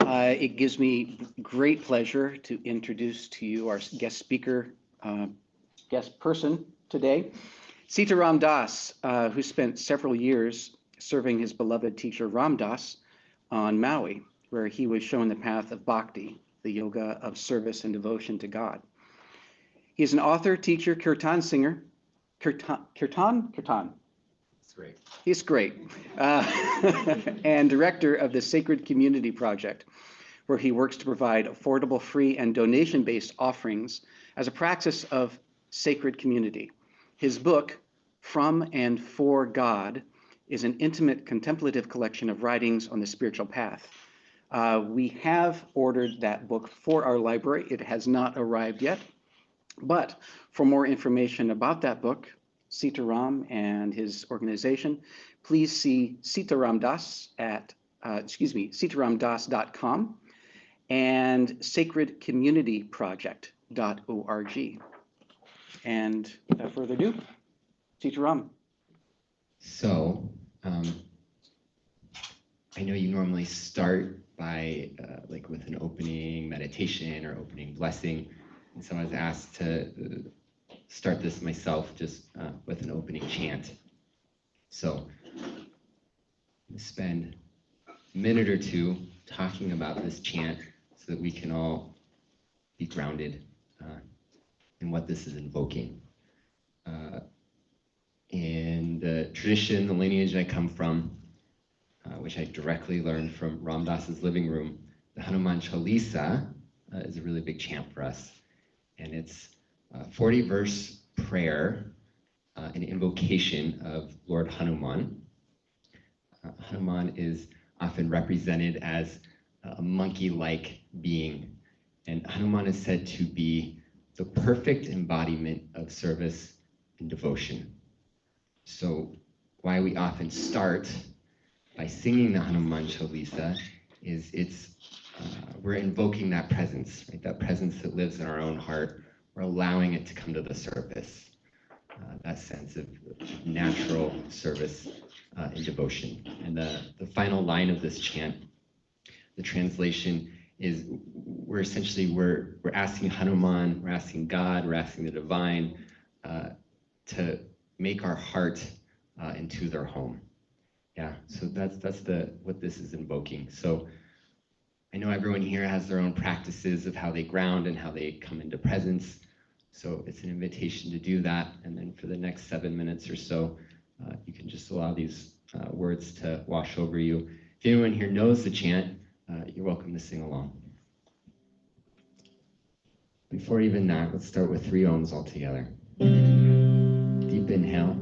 It gives me great pleasure to introduce to you our guest speaker, guest person today, Sitaram Das, who spent several years serving his beloved teacher Ram Dass on Maui, where he was shown the path of Bhakti, the yoga of service and devotion to God. He is an author, teacher, Kirtan singer. Kirtan? That's great. He's great. And director of the Sacred Community Project, where he works to provide affordable, free, and donation-based offerings as a practice of sacred community. His book, From and For God, is an intimate contemplative collection of writings on the spiritual path. We have ordered that book for our library. It has not arrived yet, but for more information about that book, Sitaram and his organization, please see Sitaram Das at, sitaramdas.com and sacredcommunityproject.org. And without further ado, Sitaram. So, I know you normally start by with an opening meditation or opening blessing. And so I was asked to start this myself just with an opening chant. So I'm going to spend a minute or two talking about this chant so that we can all be grounded in what this is invoking. In the tradition, the lineage I come from, which I directly learned from Ram Dass's living room, the Hanuman Chalisa is a really big chant for us. And it's a 40-verse prayer, an invocation of Lord Hanuman. Hanuman is often represented as a monkey-like being, and Hanuman is said to be the perfect embodiment of service and devotion. So why we often start by singing the Hanuman Chalisa is we're invoking that presence, right? That presence that lives in our own heart. We're allowing it to come to the surface. That sense of natural service and devotion. And the final line of this chant, the translation is we're asking Hanuman, we're asking God, we're asking the divine to make our heart into their home. Yeah, so that's what this is invoking. So I know everyone here has their own practices of how they ground and how they come into presence. So it's an invitation to do that. And then for the next 7 minutes or so, you can just allow these words to wash over you. If anyone here knows the chant, you're welcome to sing along. Before even that, let's start with 3 ohms all together. Deep inhale.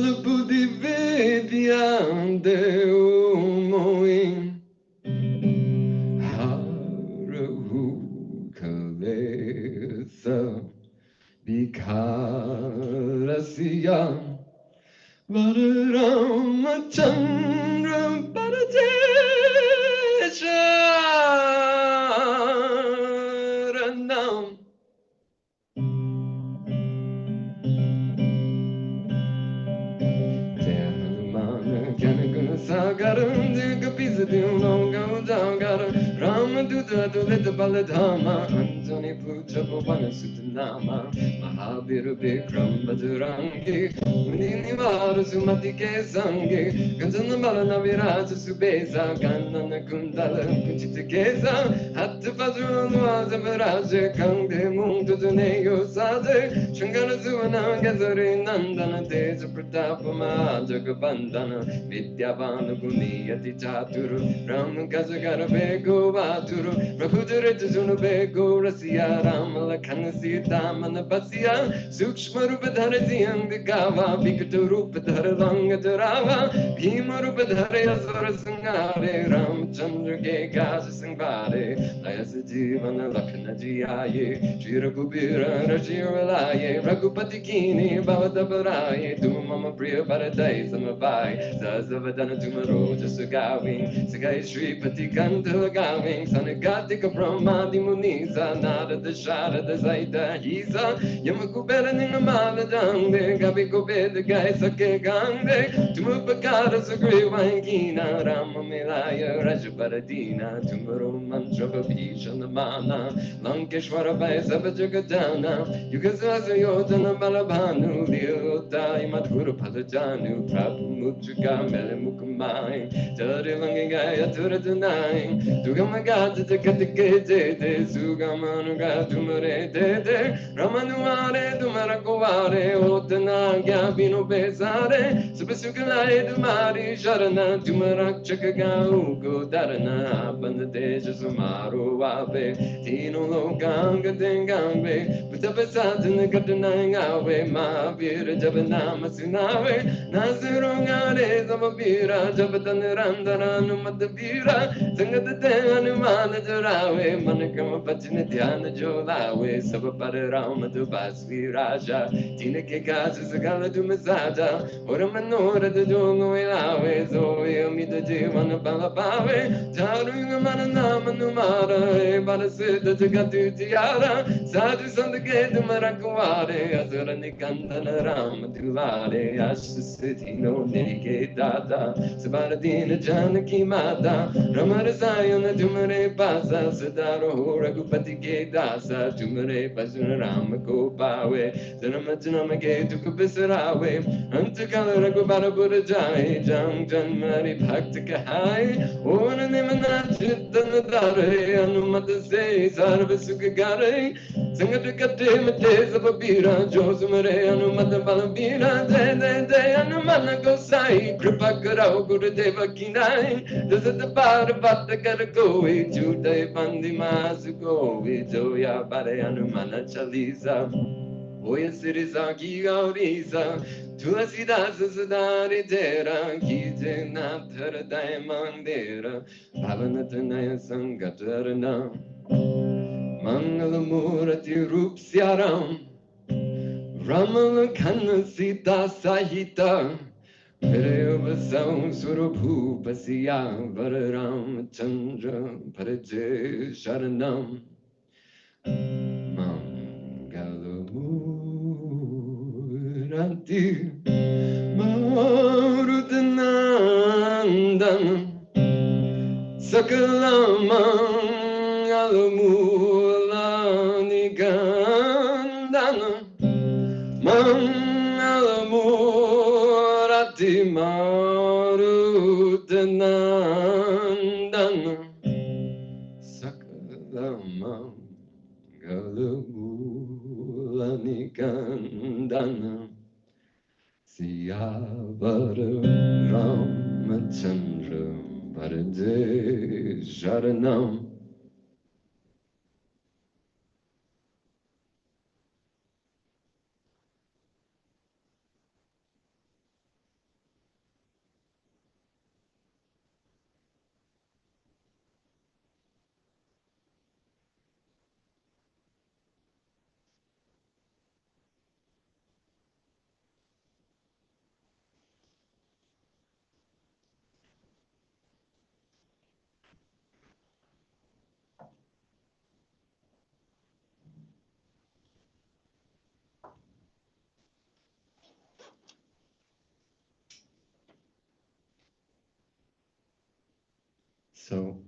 Malabudi Vedyante Umoin Harahu Kalesa Vikarasya Vararamachandra Paradesharanam Sagaram Digapizadino Gaudagara Ramaduda Dulita Baladhama Anjani Puja Bhavana Sutanama Mahabhira Bikram Bajarangi Munivara Sumatike Sangi Kanjana Balana Viraja Subeza Kanana Kundala Kuchitikeza Hatta Pajunwaza Viraja Kange Muntujaneyo Saje Shankara Suvana Gazari Nandana Teja Pratapama Jagabandana Vidyavana Guniyati Chaturu Ram Gazagara Bego Vaturu Prabhudara Jajuna Bego Rasya Ramalakana Sita Manapasya Sukshma Rupadhara Ziyang Gava Vikata Rupadhara Langatarava Bhima Rupadhara Yasvara Sangare Ramchandra Ke Gaja Sangvare Ayasa Jivana Lakana Jiyaye Shira Kubira Rajiralaye Raghupati Kini Bhavadabaraye Tumama Priya Paradai Samavai Sazavadana Tumaro Jasagaving Sagai Sri Patikanta Gaving Sanagatika Brahmadi Muniza Nada Dashara Dazaita Hisa Yamakubera Ningamala Dangde Gabi Gobeda Gai Sake Gangde Tumupakara Sagri Wangina Rama Milaya Rajaparadina Tumaro Mantra Bhishanamana Lankeshwara Vaisavajagadana Yugazaza Yodana Balabhanu Lyota Imadhuru Padajanu Prabhu Mutrika Melemukamai Tarilangaya Turadanai Tugamagata Tekatikete Sugamanuga Tumare Tete Ramanuare Dumarakovare Otana Gabino Besare Subasukalae Dumari Sharana Tumarak Chakagaugo Darana Bandadeja Sumaru Wabe Tino Lokanga Dengambe Putapasatana Katanangawe Mavira Jabanama Sinawe Nazirungare Samabira Jabatanirandana Numadavira Sangatate Anumana Jarawe Manakama Pachinatiana Jolawe Sabapadarama Dubasvi Raja Tina Kekasa Sagala Dumasaja Oramanora the Jongo Ilawe Zoe Amida Jivana Balapave Tarunga Mananama Numara Barasita Jagatu Tiara Sadhu Sandagate Marakuare Azura Nikandana Ram Tulare Ashasiti no Nike Dada Sabaradina Janaki Mata Ramarasayana Tumare Pasa Sadaro Ragupati Dasa Tumare Pasuna Ramako Pawe Zanamachanamake Tukubisarawe Antakala Ragubara Buddha Jai Jang Janmari Bhakti Kahai Ona Nimana Chitanadare Anumata Se Sarvasukagare Sangatakate Mate Sababira Josumare Anumata Balabira De Anumana Gosai Kripakarao Gurudeva Kinai Dasa Bada Bata Karakoe Jude Bandi Masuko Joya Bade Anumana Chalisa Oya Sirisaki Gaurisa Tuasidasa Sadari Tera Kije Nathara Diamandera Bhavanatanaya Sangatarana Mangalamurati Rupsyaram Ramalakana Sita Sahita Virayavasam Surabhupasya Vararam Chandra Paraje Sharanam Mangalamurati Marutanandam Sakalamangalamulanigandana Mangalamurati Marutanandana Sakalamangalamulanigandana Siyavara Ramachandra Bharade Sharanam So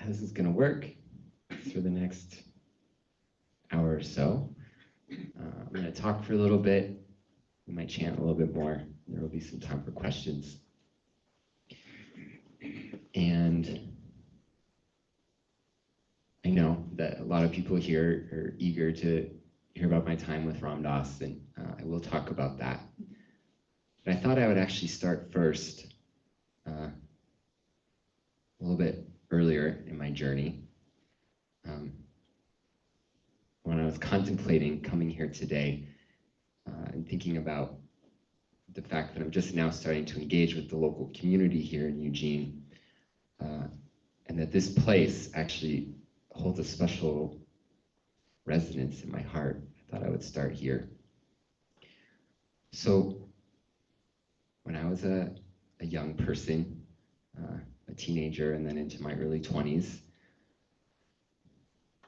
how this is going to work for the next hour or so. I'm going to talk for a little bit. We might chant a little bit more. There will be some time for questions. And I know that a lot of people here are eager to hear about my time with Ram Dass, and I will talk about that. But I thought I would actually start first a little bit earlier in my journey. When I was contemplating coming here today and thinking about the fact that I'm just now starting to engage with the local community here in Eugene, and that this place actually holds a special resonance in my heart, I thought I would start here. So when I was a young person, a teenager, and then into my early 20s,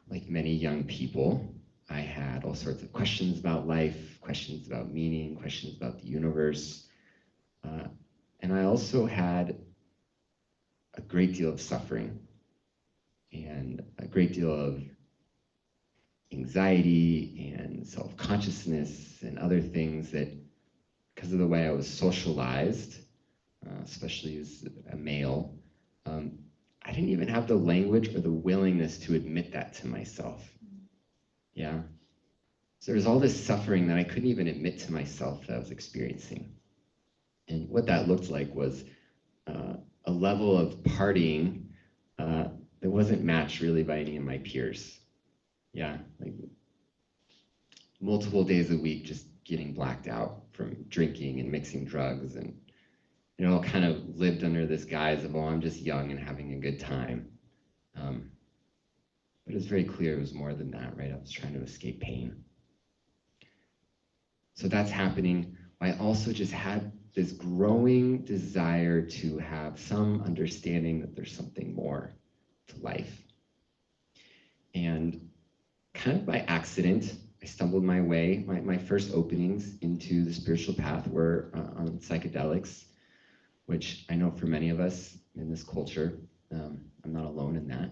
like many young people, I had all sorts of questions about life, questions about meaning, questions about the universe. And I also had a great deal of suffering and a great deal of anxiety and self-consciousness and other things that, because of the way I was socialized, especially as a male, I didn't even have the language or the willingness to admit that to myself. Yeah. So there's all this suffering that I couldn't even admit to myself that I was experiencing. And what that looked like was a level of partying that wasn't matched really by any of my peers. Yeah, like multiple days a week just getting blacked out from drinking and mixing drugs, and you know, kind of lived under this guise of, oh, I'm just young and having a good time. But it's very clear it was more than that, right? I was trying to escape pain. So that's happening. I also just had this growing desire to have some understanding that there's something more to life. And kind of by accident, I stumbled my way. My first openings into the spiritual path were on psychedelics, which I know for many of us in this culture, I'm not alone in that.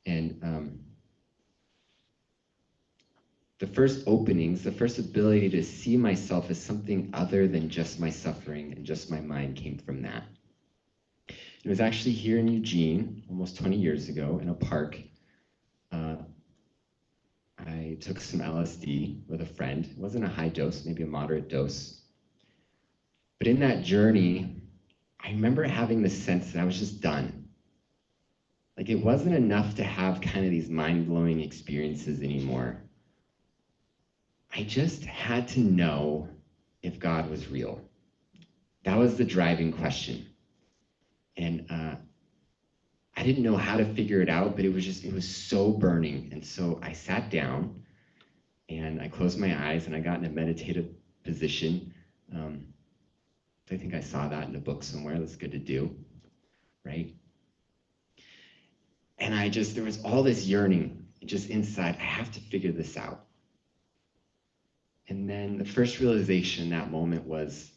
And the first openings, the first ability to see myself as something other than just my suffering and just my mind came from that. It was actually here in Eugene, almost 20 years ago, in a park. I took some LSD with a friend. It wasn't a high dose, maybe a moderate dose. But in that journey, I remember having the sense that I was just done. Like it wasn't enough to have kind of these mind-blowing experiences anymore. I just had to know if God was real. That was the driving question. And I didn't know how to figure it out, but it was so burning. And so I sat down and I closed my eyes and I got in a meditative position. I think I saw that in a book somewhere. That's good to do, right? And there was all this yearning just inside. I have to figure this out. And then the first realization in that moment was,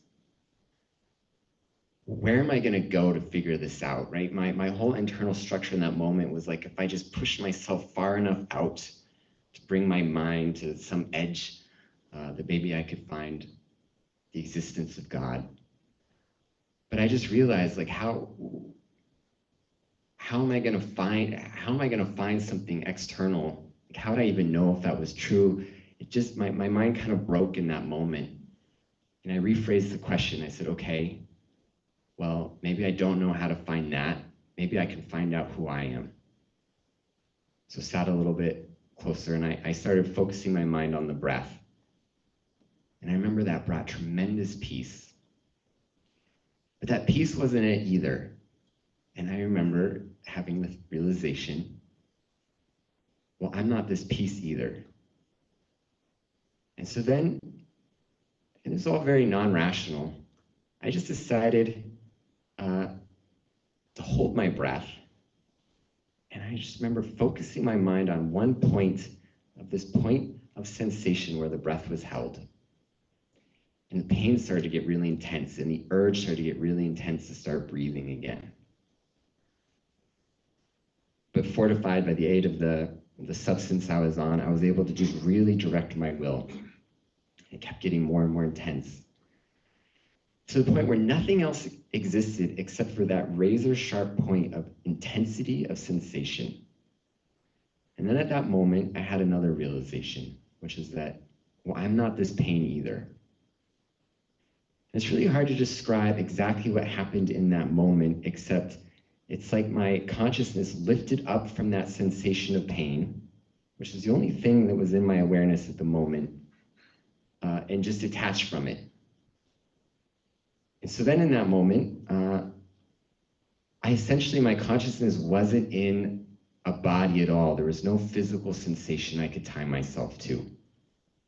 where am I going to go to figure this out, right? My whole internal structure in that moment was like, if I just push myself far enough out to bring my mind to some edge, that maybe I could find the existence of God. But I just realized, like, how am I going to find something external? Like, how would I even know if that was true? It just, my mind kind of broke in that moment. And I rephrased the question. I said, okay, well, maybe I don't know how to find that. Maybe I can find out who I am. So sat a little bit closer and I started focusing my mind on the breath. And I remember that brought tremendous peace. But that peace wasn't it either. And I remember having the realization, well, I'm not this peace either. And so then, and it's all very non-rational, I just decided to hold my breath. And I just remember focusing my mind on one point of sensation where the breath was held. And the pain started to get really intense, and the urge started to get really intense to start breathing again. but fortified by the aid of the substance I was on, I was able to just really direct my will. It kept getting more and more intense, to the point where nothing else existed except for that razor-sharp point of intensity of sensation. And then at that moment, I had another realization, which is that, well, I'm not this pain either. It's really hard to describe exactly what happened in that moment, except it's like my consciousness lifted up from that sensation of pain, which is the only thing that was in my awareness at the moment, and just detached from it. And so then in that moment, my consciousness wasn't in a body at all. There was no physical sensation I could tie myself to.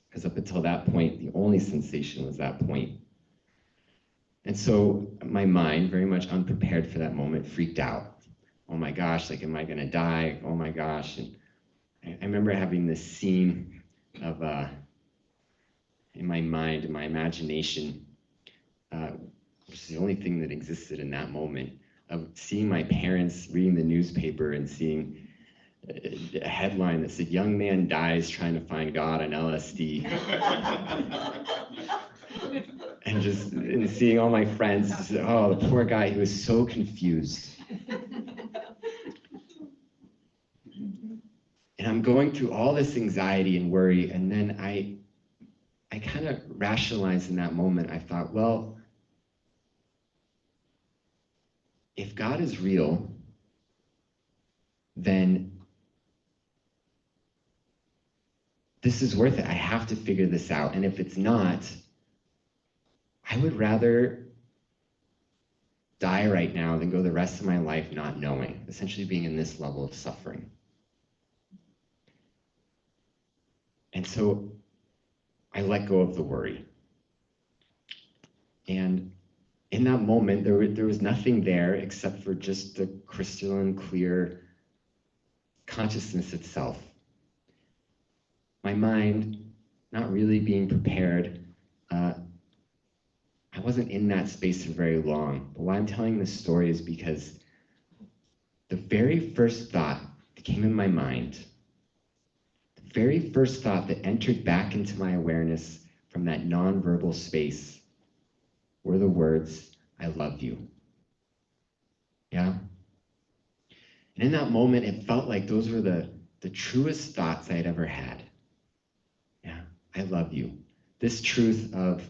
Because up until that point, the only sensation was that point. And so my mind, very much unprepared for that moment, freaked out. Oh my gosh, like, am I gonna die? Oh my gosh. And I remember having this scene of, in my mind, in my imagination, which is the only thing that existed in that moment, of seeing my parents reading the newspaper and seeing a headline that said, "Young man dies trying to find God on LSD." and seeing all my friends, just, oh, the poor guy, he was so confused. And I'm going through all this anxiety and worry, and then I kind of rationalized in that moment. I thought, well, if God is real, then this is worth it. I have to figure this out. And if it's not, I would rather die right now than go the rest of my life not knowing, essentially being in this level of suffering. And so I let go of the worry. And in that moment, there was nothing there except for just the crystalline clear consciousness itself. My mind, not really being prepared, I wasn't in that space for very long. But why I'm telling this story is because the very first thought that came in my mind, the very first thought that entered back into my awareness from that nonverbal space were the words, "I love you." Yeah? And in that moment, it felt like those were the truest thoughts I had ever had. Yeah, I love you. This truth of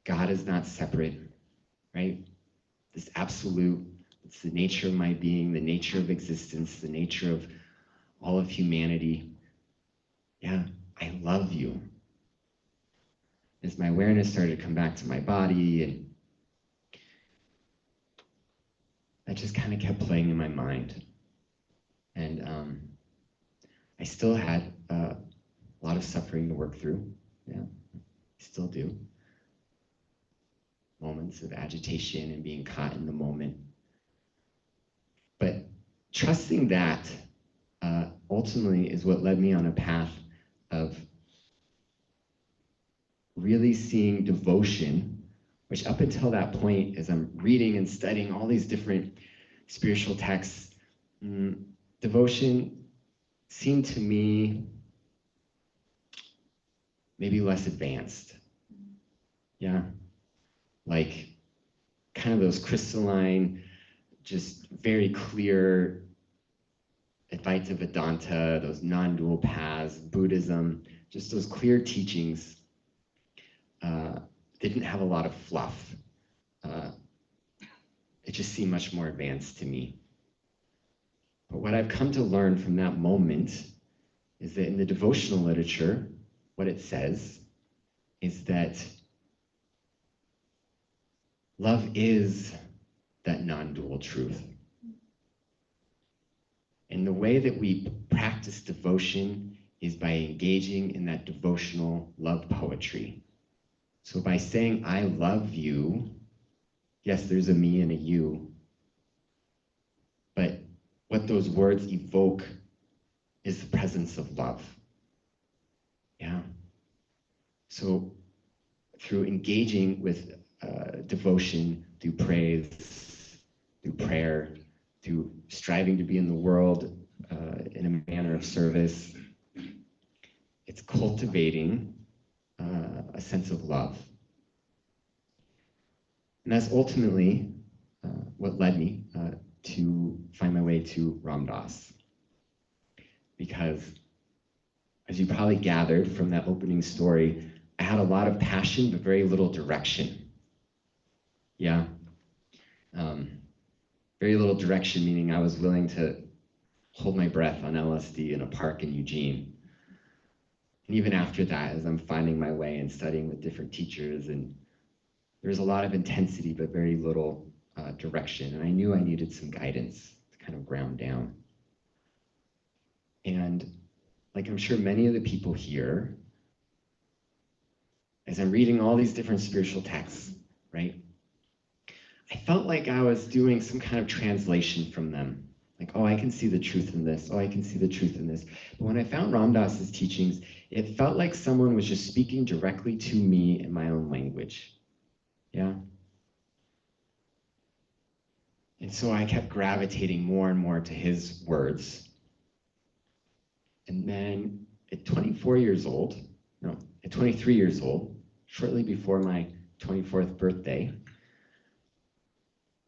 God is not separate, right? This absolute, it's the nature of my being, the nature of existence, the nature of all of humanity. Yeah, I love you. As my awareness started to come back to my body, and that just kind of kept playing in my mind. And I still had a lot of suffering to work through. Yeah, I still do. Moments of agitation and being caught in the moment. But trusting that ultimately is what led me on a path of really seeing devotion, which up until that point, as I'm reading and studying all these different spiritual texts, devotion seemed to me maybe less advanced. Yeah. Like kind of those crystalline, just very clear Advaita Vedanta, those non-dual paths, Buddhism, just those clear teachings didn't have a lot of fluff. It just seemed much more advanced to me. But what I've come to learn from that moment is that in the devotional literature, what it says is that love is that non-dual truth. And the way that we practice devotion is by engaging in that devotional love poetry. So by saying, "I love you," yes, there's a me and a you, but what those words evoke is the presence of love. Yeah. So through engaging with devotion, through praise, through prayer, through striving to be in the world in a manner of service. It's cultivating a sense of love. And that's ultimately what led me to find my way to Ram Dass. Because, as you probably gathered from that opening story, I had a lot of passion, but very little direction. Yeah. Very little direction, meaning I was willing to hold my breath on LSD in a park in Eugene. And even after that, as I'm finding my way and studying with different teachers, and there's a lot of intensity, but very little direction. And I knew I needed some guidance to kind of ground down. And like I'm sure many of the people here, as I'm reading all these different spiritual texts, right? I felt like I was doing some kind of translation from them. Like, oh, I can see the truth in this. Oh, I can see the truth in this. But when I found Ram Dass's teachings, it felt like someone was just speaking directly to me in my own language. Yeah? And so I kept gravitating more and more to his words. And then at 23 years old, shortly before my 24th birthday,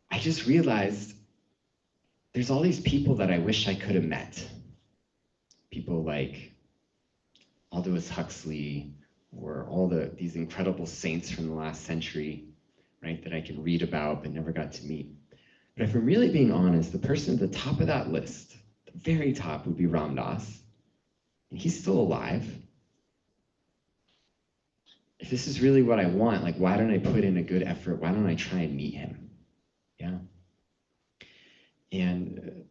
I just realized there's all these people that I wish I could have met. People like Aldous Huxley, or all these incredible saints from the last century, right, that I can read about but never got to meet. But if I'm really being honest, the person at the top of that list, the very top, would be Ram Dass. And he's still alive. If this is really what I want, like, why don't I put in a good effort? Why don't I try and meet him? Yeah. And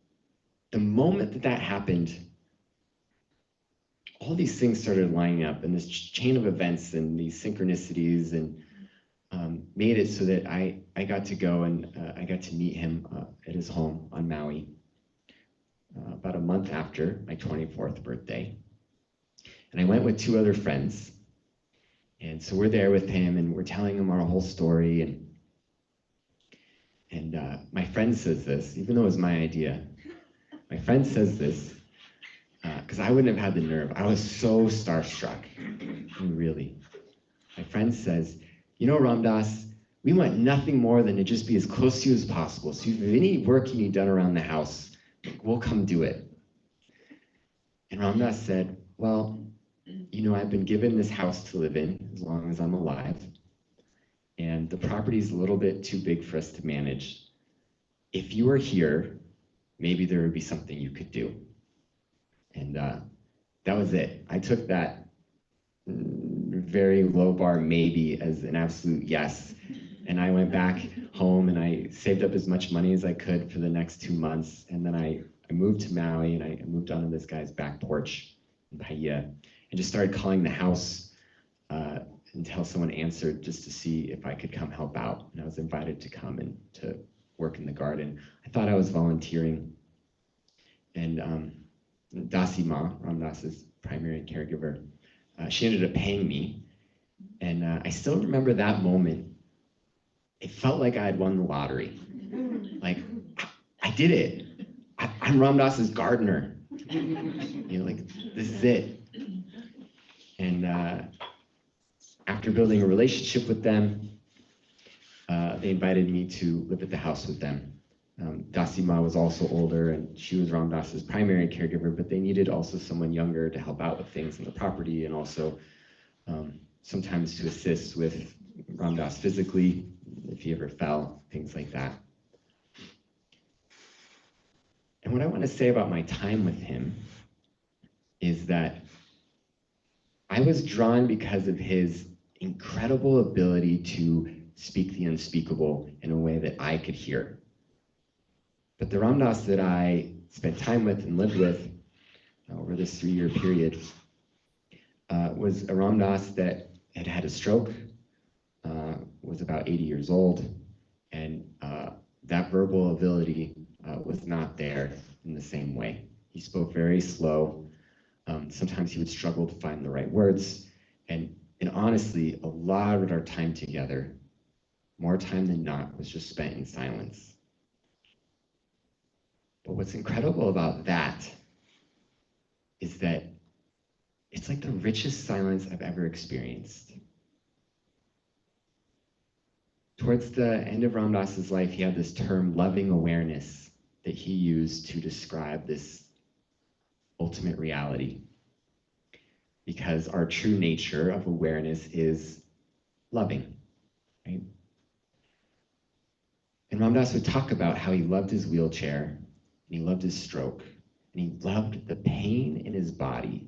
the moment that happened, all these things started lining up, and this chain of events and these synchronicities, and made it so that I got to go and I got to meet him at his home on Maui about a month after my 24th birthday. And I went with 2 other friends. And so we're there with him, and we're telling him our whole story. And my friend says this, even though it was my idea. My friend says this, because I wouldn't have had the nerve. I was so starstruck, really. My friend says, you know, Ram Dass, we want nothing more than to just be as close to you as possible. So if you have any work you need done around the house, we'll come do it. And Ram Dass said, well, you know, I've been given this house to live in as long as I'm alive. And the property's a little bit too big for us to manage. If you were here, maybe there would be something you could do. And that was it. I took that very low bar maybe as an absolute yes. And I went back home and I saved up as much money as I could for the next 2 months. And then I moved to Maui, and I moved onto this guy's back porch in Bahia, and just started calling the house until someone answered, just to see if I could come help out. And I was invited to come and to work in the garden. I thought I was volunteering. And Dasima, Ram Dass's primary caregiver, she ended up paying me. And I still remember that moment. It felt like I had won the lottery. Like, I did it. I'm Ram Dass's gardener. You know, like, this is it. And after building a relationship with them, they invited me to live at the house with them. Dasima was also older, and she was Ram Dass's primary caregiver, but they needed also someone younger to help out with things on the property, and also sometimes to assist with Ram Dass physically, if he ever fell, things like that. And what I want to say about my time with him is that I was drawn because of his incredible ability to speak the unspeakable in a way that I could hear. But the Ram Dass that I spent time with and lived with over this 3-year period was a Ram Dass that had had a stroke, was about 80 years old, and that verbal ability was not there in the same way. He spoke very slow. Sometimes he would struggle to find the right words. And honestly, a lot of our time together, more time than not, was just spent in silence. But what's incredible about that is that it's like the richest silence I've ever experienced. Towards the end of Ram Dass's life, he had this term, loving awareness, that he used to describe this ultimate reality. Because our true nature of awareness is loving, right? And Ram Dass would talk about how he loved his wheelchair, and he loved his stroke, and he loved the pain in his body.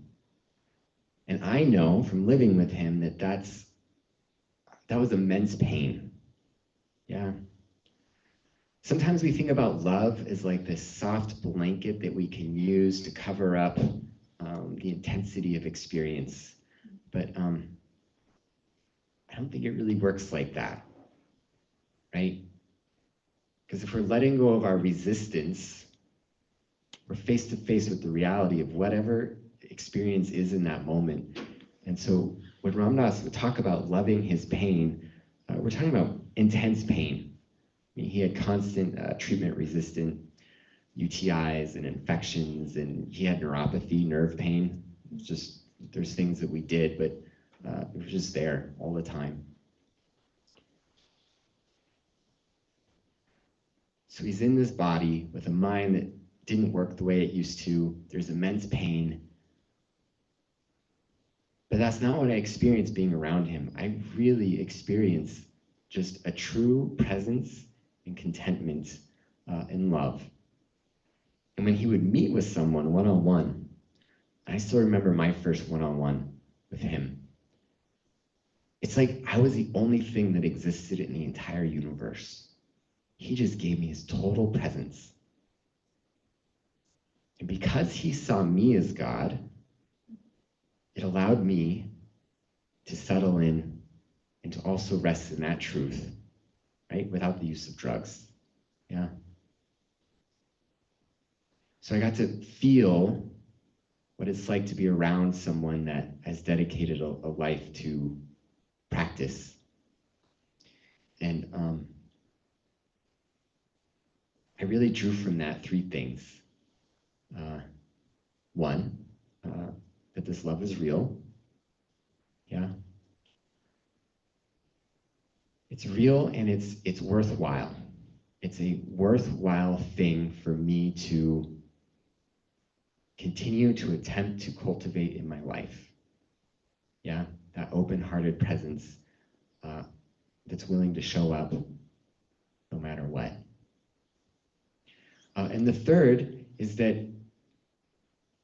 And I know from living with him that that was immense pain. Yeah. Sometimes we think about love as like this soft blanket that we can use to cover up the intensity of experience. But I don't think it really works like that, right? Because if we're letting go of our resistance, we're face to face with the reality of whatever experience is in that moment. And so when Ram Dass would talk about loving his pain, we're talking about intense pain. I mean, he had constant treatment-resistant UTIs and infections, and he had neuropathy, nerve pain. It's just, there's things that we did, but it was just there all the time. So he's in this body with a mind that didn't work the way it used to. There's immense pain. But that's not what I experienced being around him. I really experienced just a true presence and contentment and love. And when he would meet with someone one-on-one, I still remember my first one-on-one with him. It's like I was the only thing that existed in the entire universe. He just gave me his total presence. And because he saw me as God, it allowed me to settle in and to also rest in that truth, right? Without the use of drugs. Yeah. So I got to feel what it's like to be around someone that has dedicated a life to practice. And I really drew from that three things. One, that this love is real. Yeah. It's real and it's worthwhile. It's a worthwhile thing for me to continue to attempt to cultivate in my life. Yeah, that open-hearted presence that's willing to show up no matter what. And the third is that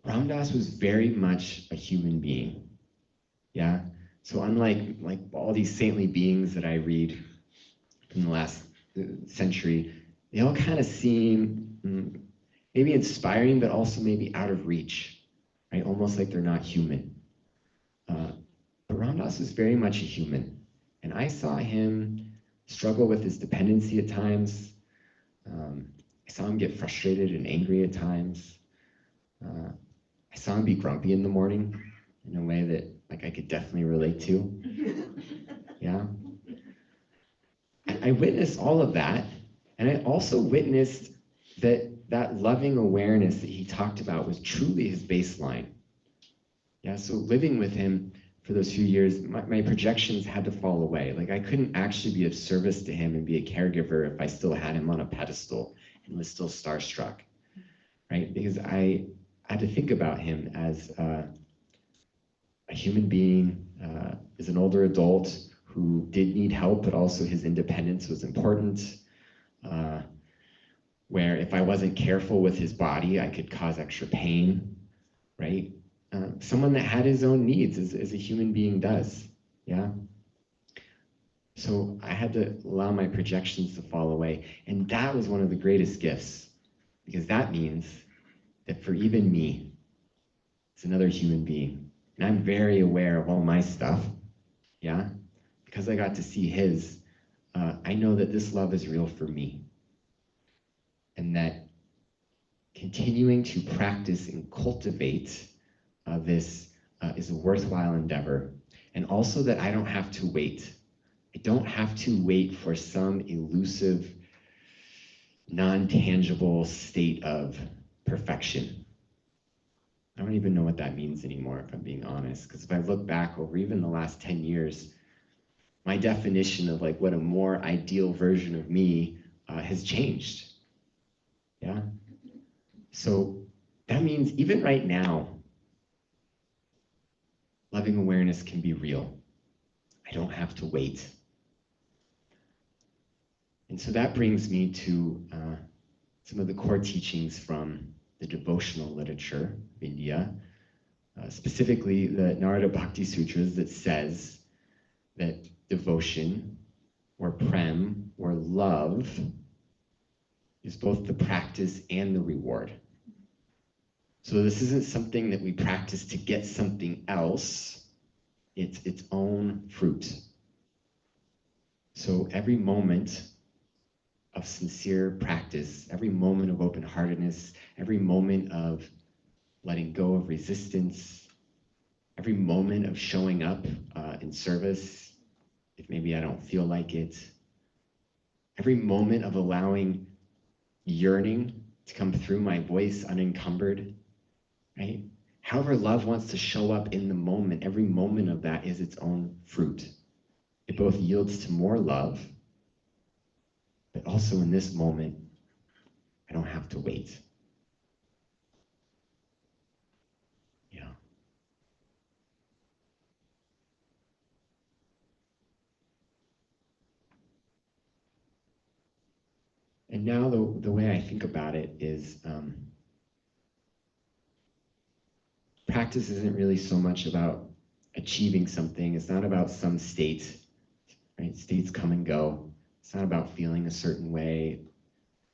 Ram Dass was very much a human being. Yeah, so unlike all these saintly beings that I read in the last century, they all kind of seem maybe inspiring, but also maybe out of reach, right? Almost like they're not human. But Ram Dass was very much a human. And I saw him struggle with his dependency at times. I saw him get frustrated and angry at times. I saw him be grumpy in the morning in a way that I could definitely relate to. Yeah. I witnessed all of that. And I also witnessed that loving awareness that he talked about was truly his baseline. Yeah, so living with him for those few years, my projections had to fall away. I couldn't actually be of service to him and be a caregiver if I still had him on a pedestal and was still starstruck, right? Because I had to think about him as a human being, as an older adult who did need help, but also his independence was important. Where if I wasn't careful with his body, I could cause extra pain, right? Someone that had his own needs as a human being does, yeah? So I had to allow my projections to fall away. And that was one of the greatest gifts, because that means that for even me, it's another human being. And I'm very aware of all my stuff, yeah? Because I got to see his, I know that this love is real for me. And that continuing to practice and cultivate this is a worthwhile endeavor. And also that I don't have to wait. I don't have to wait for some elusive non-tangible state of perfection. I don't even know what that means anymore, if I'm being honest, because if I look back over even the last 10 years, my definition of like what a more ideal version of me has changed. Yeah. So that means even right now, loving awareness can be real. I don't have to wait. And so that brings me to some of the core teachings from the devotional literature of India, specifically the Narada Bhakti Sutras, that says that devotion, or prem, or love, is both the practice and the reward. So this isn't something that we practice to get something else. It's its own fruit. So every moment of sincere practice, every moment of open-heartedness, every moment of letting go of resistance, every moment of showing up in service, if maybe I don't feel like it, every moment of allowing yearning to come through my voice unencumbered, right? However love wants to show up in the moment, every moment of that is its own fruit. It both yields to more love, but also in this moment, I don't have to wait. Yeah. And now the way I think about it is practice isn't really so much about achieving something. It's not about some state, right? States come and go. It's not about feeling a certain way.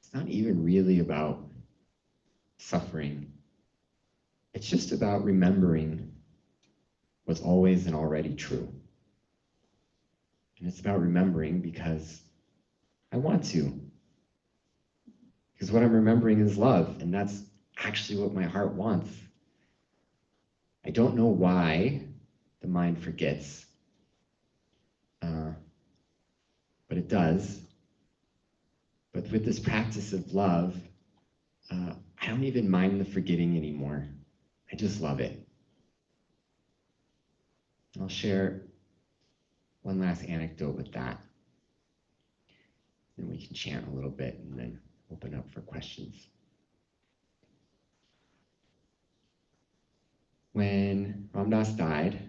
It's not even really about suffering. It's just about remembering what's always and already true. And it's about remembering because I want to. Because what I'm remembering is love, and that's actually what my heart wants. I don't know why the mind forgets, but it does. But with this practice of love, I don't even mind the forgetting anymore. I just love it. I'll share one last anecdote with that. Then we can chant a little bit and then open up for questions. When Ram Dass died,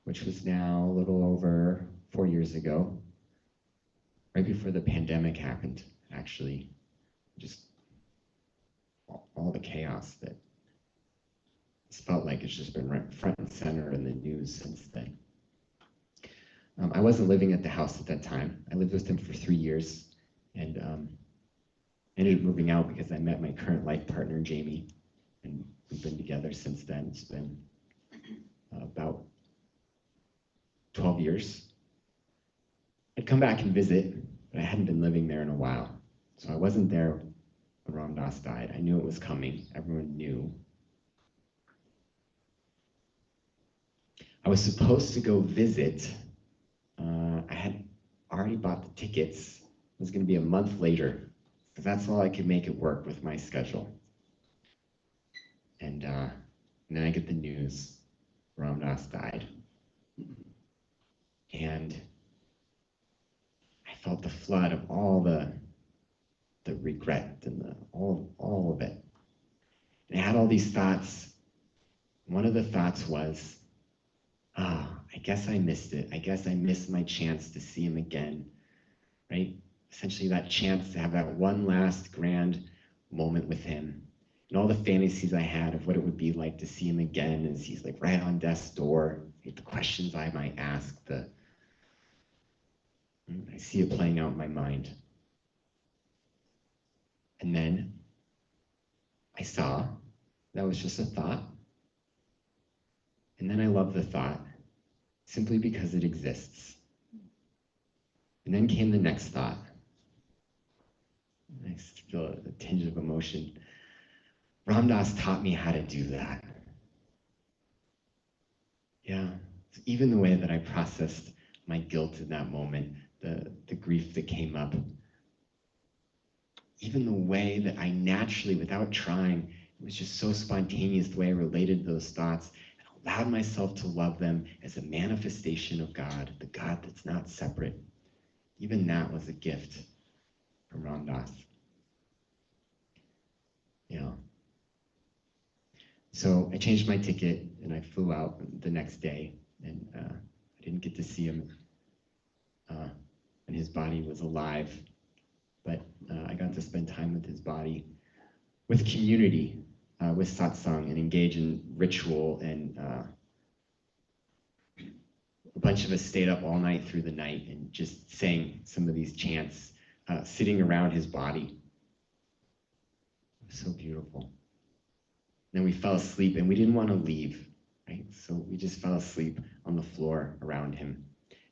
which was now a little over 4 years ago, right before the pandemic happened, actually, just all the chaos that it's felt like it's just been right front and center in the news since then. I wasn't living at the house at that time. I lived with him for 3 years and ended up moving out because I met my current life partner, Jamie, and we've been together since then. It's been about 12 years. I'd come back and visit, but I hadn't been living there in a while. So I wasn't there when Ram Dass died. I knew it was coming. Everyone knew. I was supposed to go visit. I had already bought the tickets. It was going to be a month later, because that's all I could make it work with my schedule. And then I get the news, Ram Dass died. And I felt the flood of all the regret and all of it. And I had all these thoughts. One of the thoughts was, I guess I missed it. I guess I missed my chance to see him again, right? Essentially that chance to have that one last grand moment with him. And all the fantasies I had of what it would be like to see him again as he's like right on death's door, the questions I might ask, I see it playing out in my mind. And then I saw that was just a thought. And then I love the thought simply because it exists. And then came the next thought. I feel a tinge of emotion. Ram Dass taught me how to do that. Yeah, even the way that I processed my guilt in that moment, the grief that came up. even the way that I naturally, without trying, it was just so spontaneous the way I related to those thoughts and allowed myself to love them as a manifestation of God, the God that's not separate. Even that was a gift from Ram Dass. You know. So I changed my ticket and I flew out the next day, and I didn't get to see him, and his body was alive, but I got to spend time with his body, with community, with satsang, and engage in ritual, and a bunch of us stayed up all night through the night and just sang some of these chants, sitting around his body. It was so beautiful. Then we fell asleep, and we didn't want to leave, right? So we just fell asleep on the floor around him.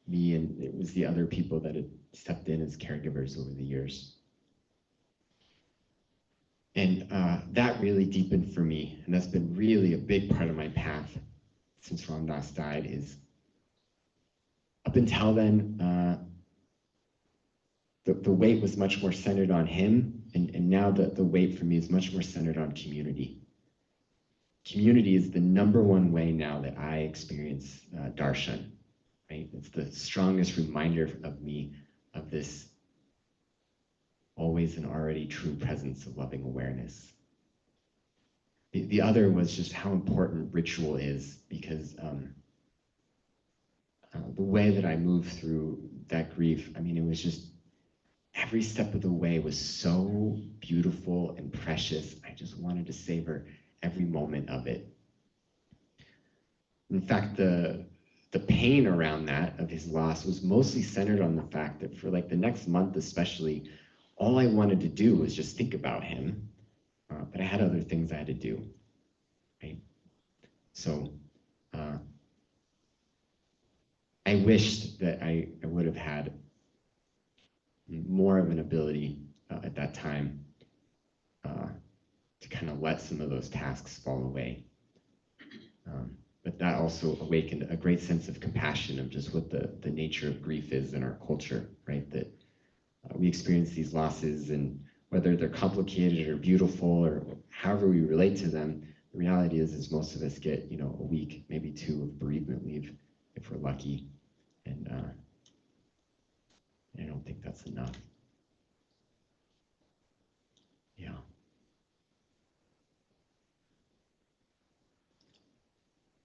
Me and it was the other people that had stepped in as caregivers over the years. And that really deepened for me, and that's been really a big part of my path since Ram Dass died. Is up until then, the weight was much more centered on him, and now the weight for me is much more centered on community. Community is the #1 way now that I experience darshan, right? It's the strongest reminder of me of this always and already true presence of loving awareness. The other was just how important ritual is, because the way that I moved through that grief, I mean, it was just every step of the way was so beautiful and precious. I just wanted to savor every moment of it. In fact, the pain around that of his loss was mostly centered on the fact that for like the next month especially, all I wanted to do was just think about him, but I had other things I had to do, right? So I wished that I would have had more of an ability at that time to kind of let some of those tasks fall away. But that also awakened a great sense of compassion of just what the nature of grief is in our culture, right? That we experience these losses, and whether they're complicated or beautiful or however we relate to them, the reality is most of us get, a week, maybe 2 of bereavement leave if we're lucky. And I don't think that's enough. Yeah.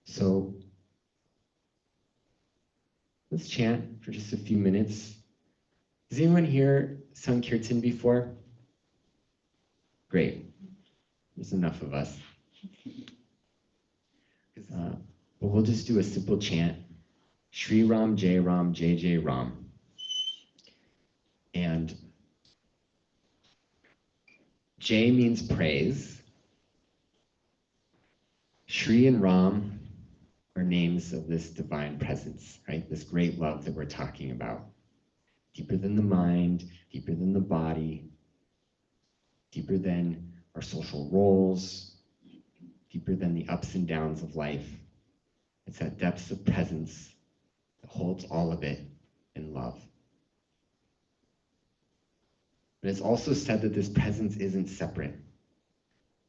So let's chant for just a few minutes. Has anyone here sung Kirtan before? Great. There's enough of us. But we'll just do a simple chant. Shri Ram, Jai Ram, Jai Jai Ram. And Jai means praise. Shri and Ram are names of this divine presence, right? This great love that we're talking about. Deeper than the mind, deeper than the body, deeper than our social roles, deeper than the ups and downs of life. It's that depth of presence that holds all of it in love. But it's also said that this presence isn't separate.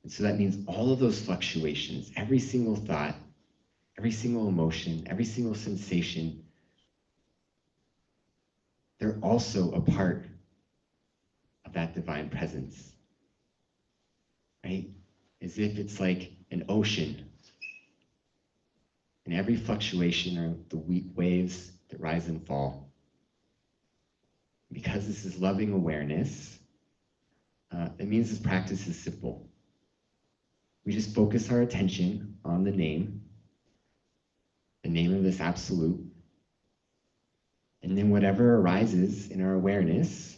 And so that means all of those fluctuations, every single thought, every single emotion, every single sensation, they're also a part of that divine presence, right? As if it's like an ocean, and every fluctuation are the waves that rise and fall. Because this is loving awareness, it means this practice is simple. We just focus our attention on the name of this absolute, and then whatever arises in our awareness,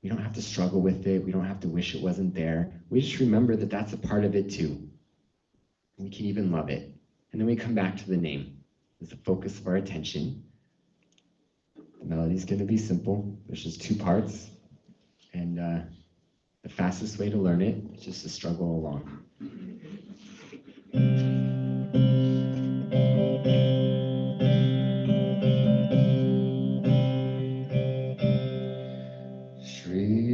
we don't have to struggle with it. We don't have to wish it wasn't there. We just remember that that's a part of it too. We can even love it. And then we come back to the name as the focus of our attention. The melody is going to be simple. There's just 2 parts. And the fastest way to learn it is just to struggle along. Shri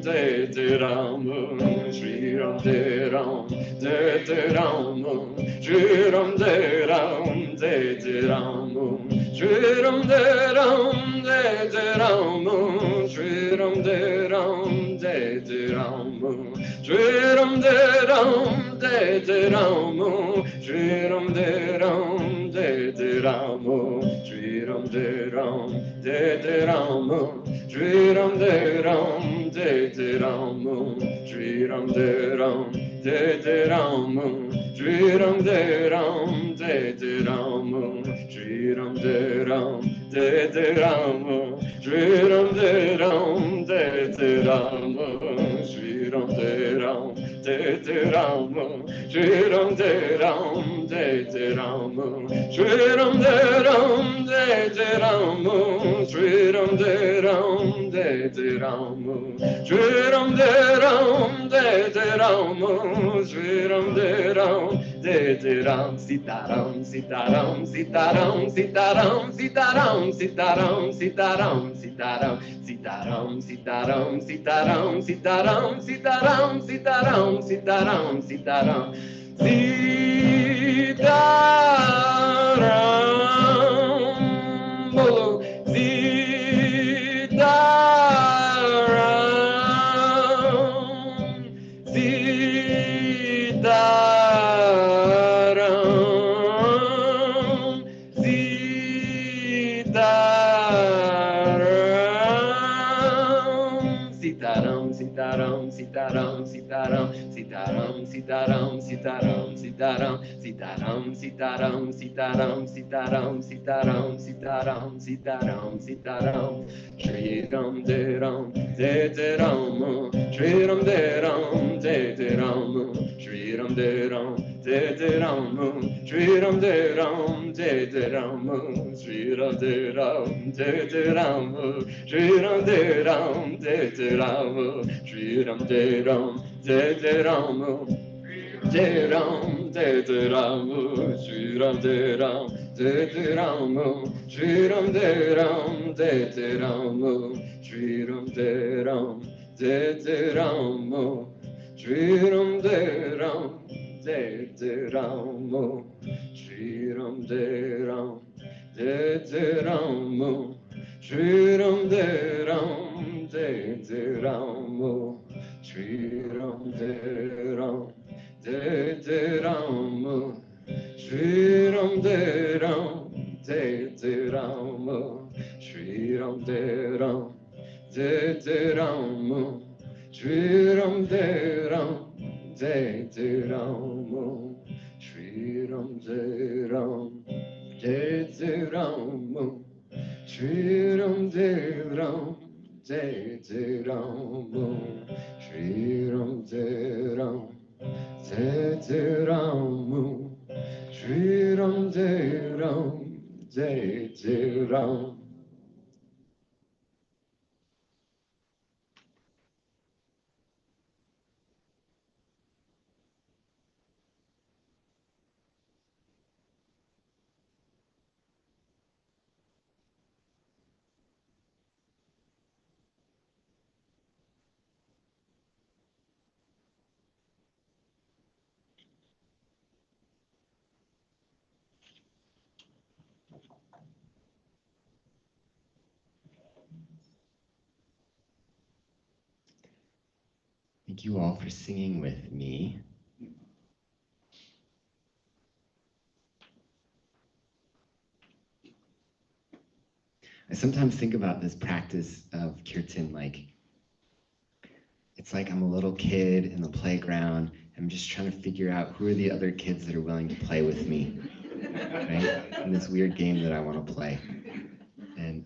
de ram, Shri Ram de ram, de ram, Shri Ram de ram, de ram, Shri Ram de ram, de ram, Shri Ram de ram, de ram, Shri Ram de ram, de ram, Shri Ram de ram, de ram, Shri Ram de ram, de ram, Shri Ram de ram, de ram, Shri Ram de ram, de ram, Shri Ram de ram, de ram, Shri Ram de ram, de ram, Shri Ram de ram, de ram, Shri Ram de ram, de ram, Shri Ram de ram, de ram, Shri Ram de ram, de ram, Shri Ram de ram, de ram, Shri Ram de ram, de ram, Shri Ram de ram, de ram, Sitaram, Sitaram, Sitaram, Sitaram, Sitaram, Sitaram, Sitaram, Sitaram, Sitaram, Sitaram, Sitaram, Sitaram, Sitaram, Sitaram, Sitaram, Sitaram, Sitaram, bolo, Sitaram, Sitaram, Sitaram, Sitaram, Sitaram, Sitaram, Sitaram, Sitaram, Sitaram, Sitaram, Sitaram, Sitaram, Sitaram, Sitaram, Sitaram, Sitaram, Sitaram, Sitaram, Shri Ram de Ram, de Ram, Shri Ram de Ram, de Ram, Shri Ram de Ram, de Ram, Shri Ram de Ram, de Ram, Shri Ram de Ram, de Ram, Shri Ram de Ram, de Ram, Shri Ram de Ram, de Ram, de Ram, de Ram, Shri Ram de Ram, de Ram, Shri Ram de Ram, de Ram, Shri Ram de Ram, de Ram, Shri Ram de Ram, de Ram, Shri Ram de Ram, de Ram, Shri Ram de Ram, de Ram, Shri Ram de Ram, de Ram, Shri Ram de Ram, de Ram, Shri Ram de Ram, de Ram, Shri Ram de Ram, de Ram, Shri Ram de Ram, de Ram, Shri Ram de Ram, de Ram, Shri Ram de Ram, de Ram, Shri Ram de Ram, de Ram. Thank you all for singing with me. I sometimes think about this practice of Kirtan like, it's like I'm a little kid in the playground. I'm just trying to figure out who are the other kids that are willing to play with me, right? In this weird game that I want to play. And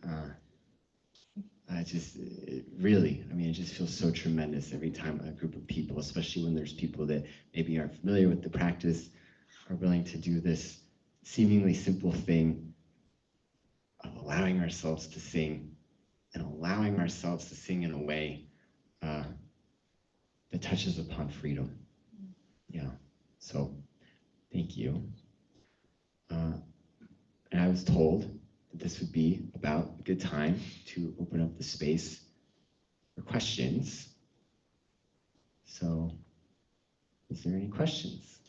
it just feels so tremendous every time a group of people, especially when there's people that maybe aren't familiar with the practice, are willing to do this seemingly simple thing of allowing ourselves to sing, and allowing ourselves to sing in a way that touches upon freedom. Yeah, so thank you. And I was told that this would be about a good time to open up the space for questions. So, is there any questions?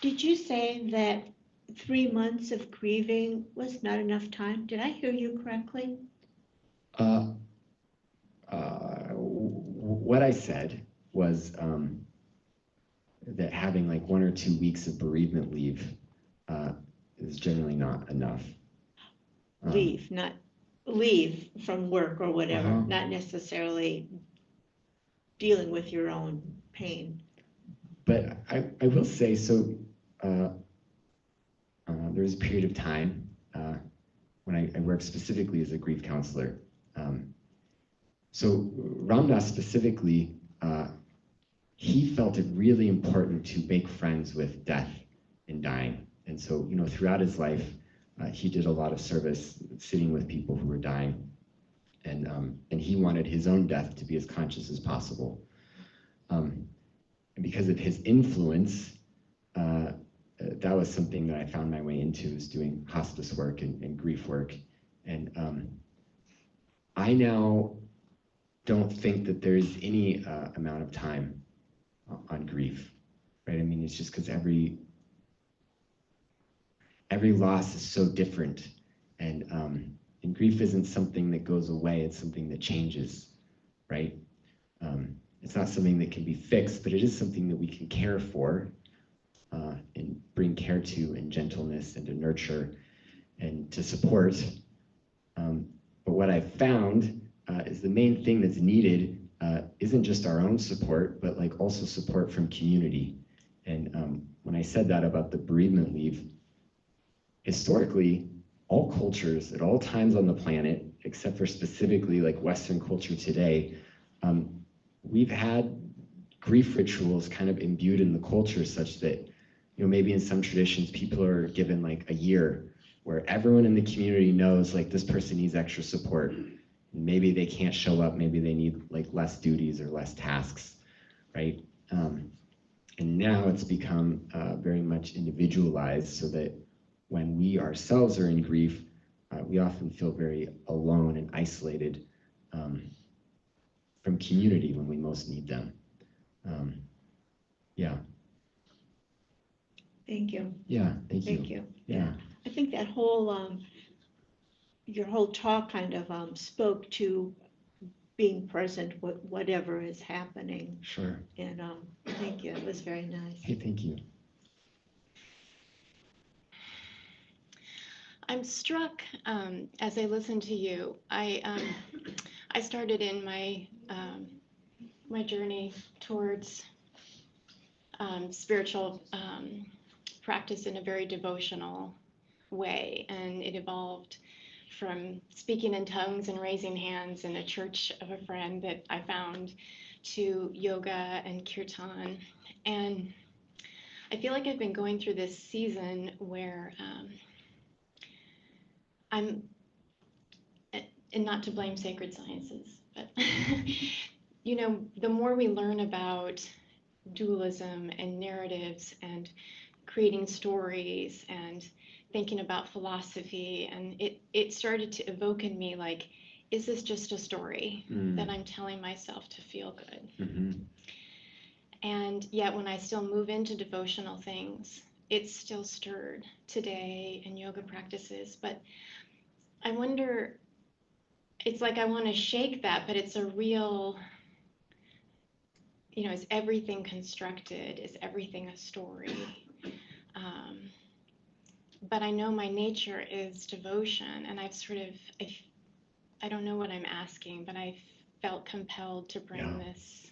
Did you say that 3 months of grieving was not enough time? Did I hear you correctly? What I said was that having like 1 or 2 weeks of bereavement leave is generally not enough. Not leave from work or whatever, Uh-huh. not necessarily dealing with your own pain. But I will say, so there was a period of time when I worked specifically as a grief counselor. So Ram Dass specifically, he felt it really important to make friends with death and dying. And so, you know, throughout his life, he did a lot of service sitting with people who were dying. And he wanted his own death to be as conscious as possible. And because of his influence, that was something that I found my way into, is doing hospice work and grief work. And I now don't think that there's any amount of time on grief, right? I mean, it's just because every loss is so different, and grief isn't something that goes away, it's something that changes, right? It's not something that can be fixed, but it is something that we can care for and bring care to, and gentleness, and to nurture and to support. But what I've found is the main thing that's needed isn't just our own support, but like also support from community. And when I said that about the bereavement leave, historically, all cultures at all times on the planet, except for specifically like Western culture today, we've had grief rituals kind of imbued in the culture such that, you know, maybe in some traditions, people are given like a year where everyone in the community knows like this person needs extra support. Maybe they can't show up, maybe they need like less duties or less tasks, right? And now it's become very much individualized, so that when we ourselves are in grief, we often feel very alone and isolated from community when we most need them. Yeah. Thank you. Yeah, thank you. Thank you. Yeah. I think that whole, your whole talk kind of spoke to being present with whatever is happening. Sure. And thank you. It was very nice. Hey, thank you. I'm struck as I listen to you. I started in my my journey towards spiritual practice in a very devotional way, and it evolved from speaking in tongues and raising hands in a church of a friend that I found to yoga and kirtan. And I feel like I've been going through this season where I'm, and not to blame sacred sciences, but you know, the more we learn about dualism and narratives and creating stories and thinking about philosophy, and it started to evoke in me like, is this just a story that I'm telling myself to feel good? Mm-hmm. And yet when I still move into devotional things, it's still stirred today in yoga practices. But I wonder, it's like I want to shake that, but it's a real, you know, is everything constructed? Is everything a story? But I know my nature is devotion, and I've sort of, I don't know what I'm asking, but I felt compelled to bring this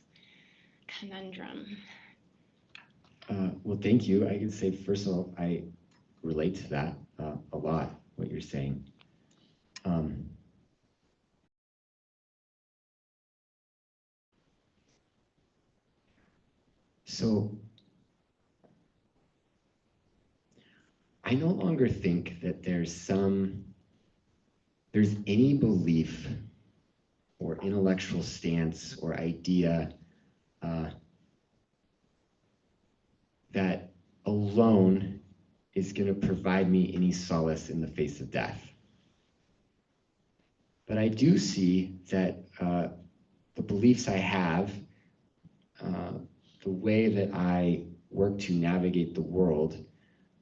conundrum. Well, thank you. I can say, first of all, I relate to that a lot, what you're saying. So I no longer think that there's any belief or intellectual stance or idea that alone is going to provide me any solace in the face of death. But I do see that the beliefs I have, the way that I work to navigate the world,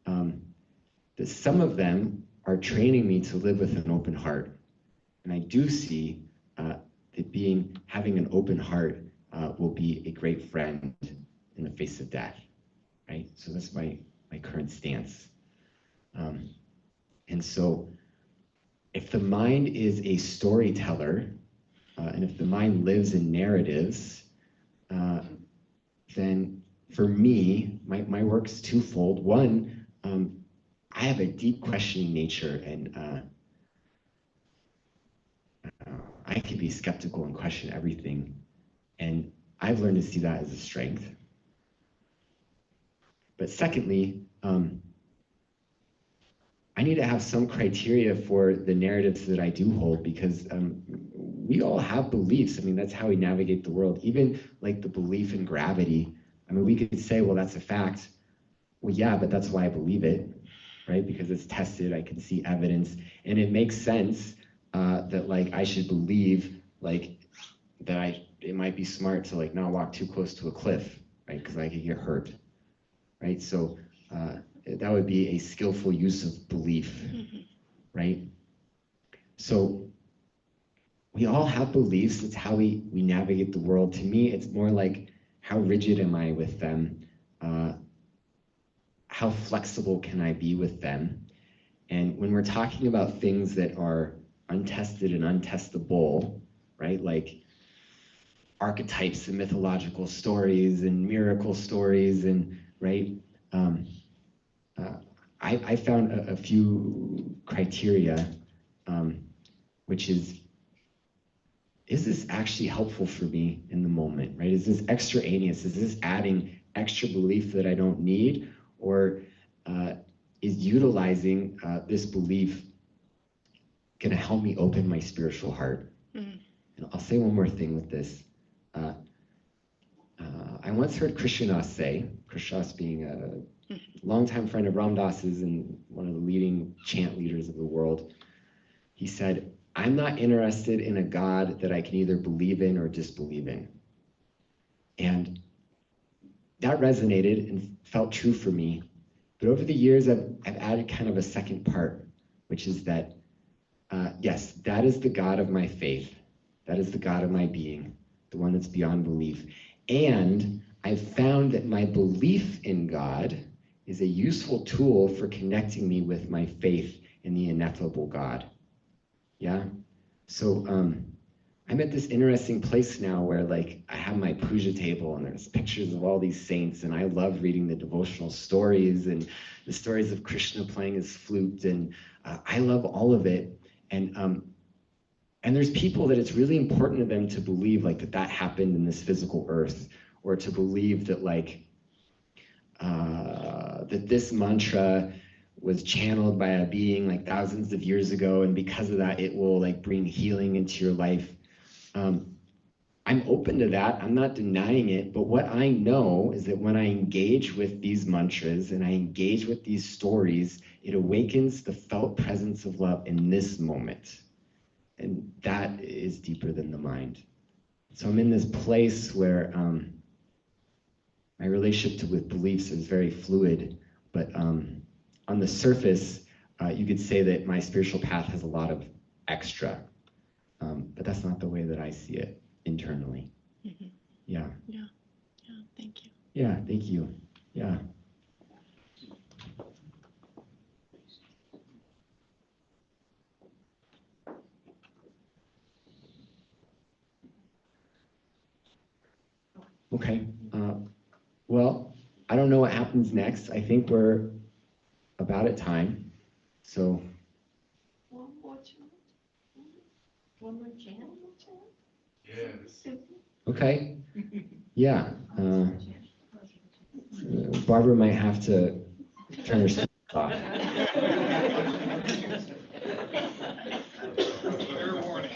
that some of them are training me to live with an open heart. And I do see that having an open heart will be a great friend in the face of death, right? So that's my current stance. And so if the mind is a storyteller, and if the mind lives in narratives, then for me, my work's twofold. One, I have a deep questioning nature, and I can be skeptical and question everything. And I've learned to see that as a strength. But secondly, I need to have some criteria for the narratives that I do hold, because we all have beliefs. I mean, that's how we navigate the world. Even like the belief in gravity. I mean, we could say, well, that's a fact. Well, yeah, but that's why I believe it, right? Because it's tested, I can see evidence, and it makes sense that like I should believe like that it might be smart to like not walk too close to a cliff, right? Because I could get hurt, right? So that would be a skillful use of belief, right? So we all have beliefs. It's how we navigate the world. To me, it's more like, how rigid am I with them? How flexible can I be with them? And when we're talking about things that are untested and untestable, right? Like archetypes and mythological stories and miracle stories, and right? I found a few criteria, which is this actually helpful for me in the moment, right? Is this extraneous? Is this adding extra belief that I don't need? Or is utilizing this belief going to help me open my spiritual heart? And I'll say one more thing with this. I once heard Krishna Das being a longtime friend of Ram Dass's and one of the leading chant leaders of the world, he said, I'm not interested in a God that I can either believe in or disbelieve in. And that resonated and felt true for me. But over the years, I've added kind of a second part, which is that, yes, that is the God of my faith. That is the God of my being, the one that's beyond belief. And I've found that my belief in God is a useful tool for connecting me with my faith in the ineffable God. Yeah? So I'm at this interesting place now where like I have my puja table and there's pictures of all these saints, and I love reading the devotional stories and the stories of Krishna playing his flute, and I love all of it. And there's people that it's really important to them to believe like that happened in this physical earth, or to believe that like that this mantra was channeled by a being like thousands of years ago, and because of that it will like bring healing into your life. I'm open to that. I'm not denying it. But what I know is that when I engage with these mantras and I engage with these stories, it awakens the felt presence of love in this moment. And that is deeper than the mind. So I'm in this place where my relationship with beliefs is very fluid. But on the surface, you could say that my spiritual path has a lot of extra. But that's not the way that I see it internally. Mm-hmm. Yeah. Yeah. Yeah. Thank you. Yeah. Thank you. Yeah. Okay. Well, I don't know what happens next. I think we're about at time. So. One more chant? One more chant? Yes. Okay. Yeah. Barbara might have to turn her stuff off. Fair warning.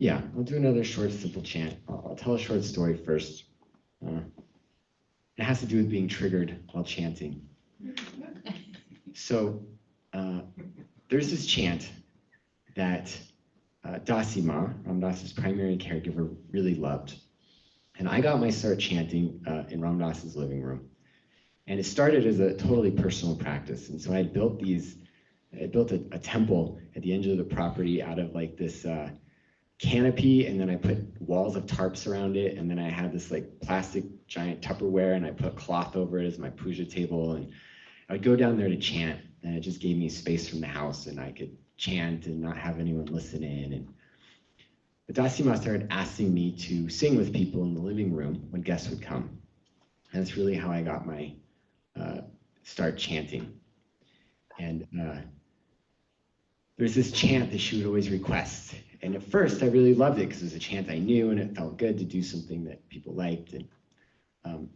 Yeah, I'll do another short, simple chant. I'll tell a short story first. It has to do with being triggered while chanting. So there's this chant that Dasima, Ram Dass's primary caregiver, really loved. And I got my start chanting in Ram Dass's living room. And it started as a totally personal practice. And so I built a temple at the end of the property out of like this canopy, and then I put walls of tarps around it, and then I had this like plastic giant Tupperware, and I put cloth over it as my puja table, and I would go down there to chant, and it just gave me space from the house, and I could chant and not have anyone listen in. And the Dasima started asking me to sing with people in the living room when guests would come, and that's really how I got my start chanting. And there's this chant that she would always request. And at first, I really loved it because it was a chant I knew, and it felt good to do something that people liked. And,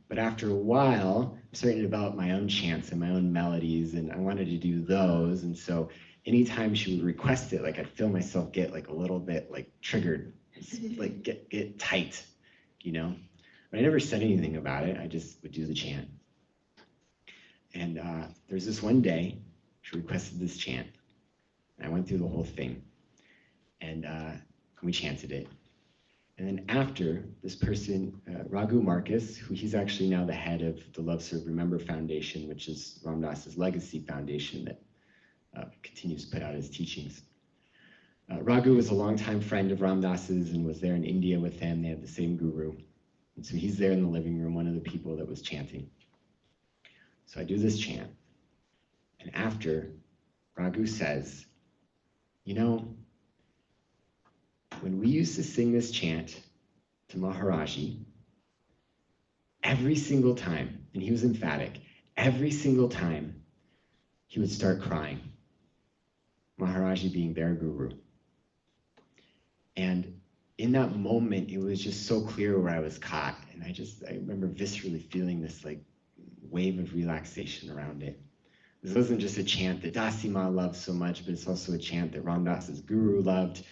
but after a while, I'm starting to develop my own chants and my own melodies, and I wanted to do those. And so anytime she would request it, like I'd feel myself get like a little bit like triggered, like get tight, you know? But I never said anything about it. I just would do the chant. And there's this one day, she requested this chant. And I went through the whole thing. And we chanted it. And then after, this person, Raghu Marcus, who he's actually now the head of the Love Serve Remember Foundation, which is Ram Dass's legacy foundation that continues to put out his teachings. Raghu was a longtime friend of Ram Dass's and was there in India with him. They had the same guru. And so he's there in the living room, one of the people that was chanting. So I do this chant. And after, Raghu says, you know, when we used to sing this chant to Maharaji, every single time, and he was emphatic, every single time he would start crying, Maharaji being their guru. And in that moment, it was just so clear where I was caught. And I remember viscerally feeling this like wave of relaxation around it. This wasn't just a chant that Dasima loved so much, but it's also a chant that Ram Dass's guru loved.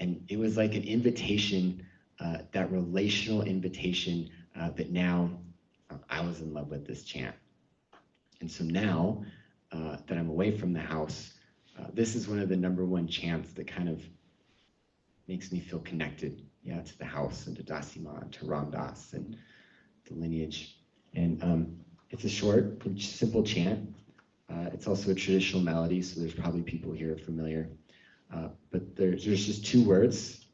And it was like an invitation, that relational invitation that now I was in love with this chant. And so now that I'm away from the house, this is one of the #1 chants that kind of makes me feel connected, to the house and to Dasima and to Ram Dass and the lineage. And it's a short and simple chant. It's also a traditional melody, so there's probably people here familiar. But there's just 2 words.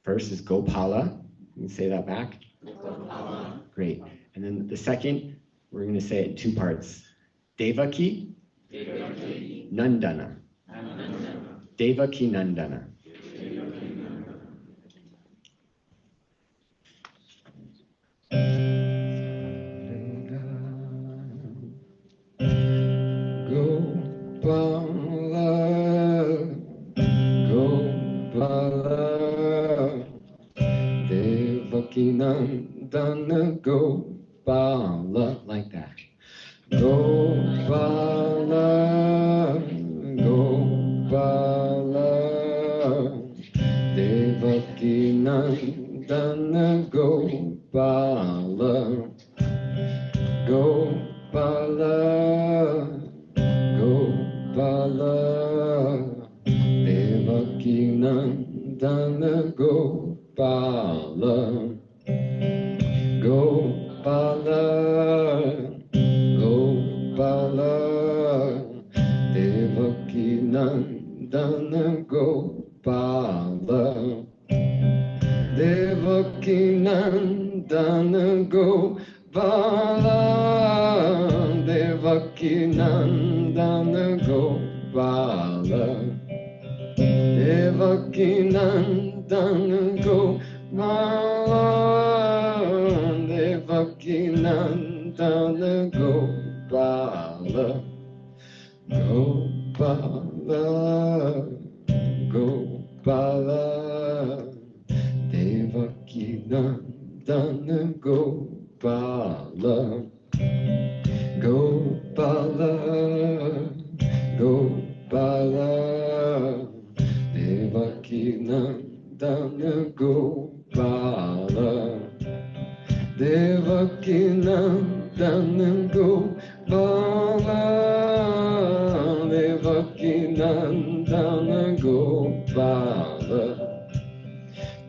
First is Gopala. You can say that back. Gopala. Great. And then the second, we're going to say it in 2 parts. Devaki, Nandana. Devaki Nandana. Nandana Gopala, like that. Gopala, Gopala, Devaki Nandana Gopala, Gopala, Gopala, Devaki Nandana Gopala. Gopala, Gopala, Devaki Nandana Gopala, Devaki Nandana Gopala, Devaki Nandana Gopala, Devaki Nandana Gopala, Devaki Nandana Gopala, Gopala, Gopala, Devaki Nandana Gopala, Gopala, Gopala, Devaki Nandana Gopala. Gopala, Devaki Nandana Gopala,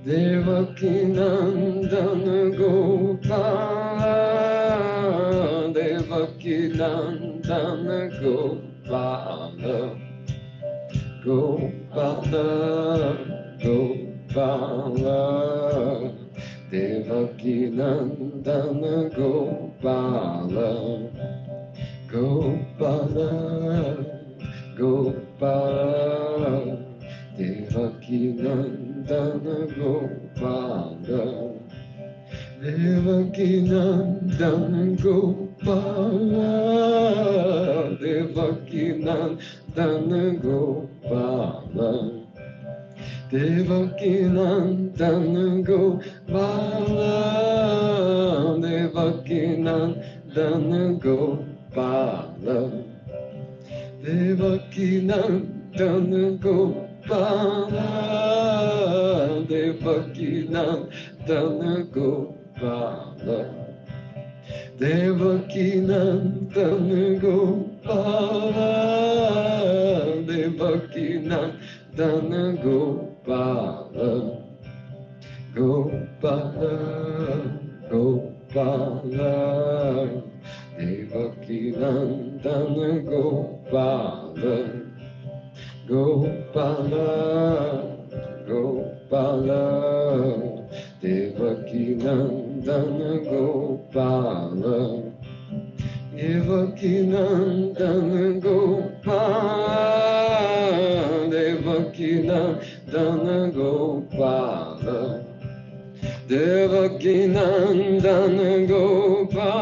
Devaki Nandana Gopala, Devaki Nandana Gopala, Gopala, Gopala, Devaki Nandana Gopala, Gopala, Gopala, Devaki Nandana Gopala, Devaki Nandana Gopala, Devaki Nandana Gopala, Devaki Nandana Gopala, Devaki Nandana Gopala, Devaki Nandana Gopala, Devaki Nandana Gopala, Devaki Nandana Gopala, Devaki Nandana Gopala, Gopala, Gopala, Devaki Nandana Gopala, Gopala, Gopala, Devaki Nandana Gopala, Devaki Nandana Gopala, Devaki Nandana Gopala, Devaki Nandana Gopala,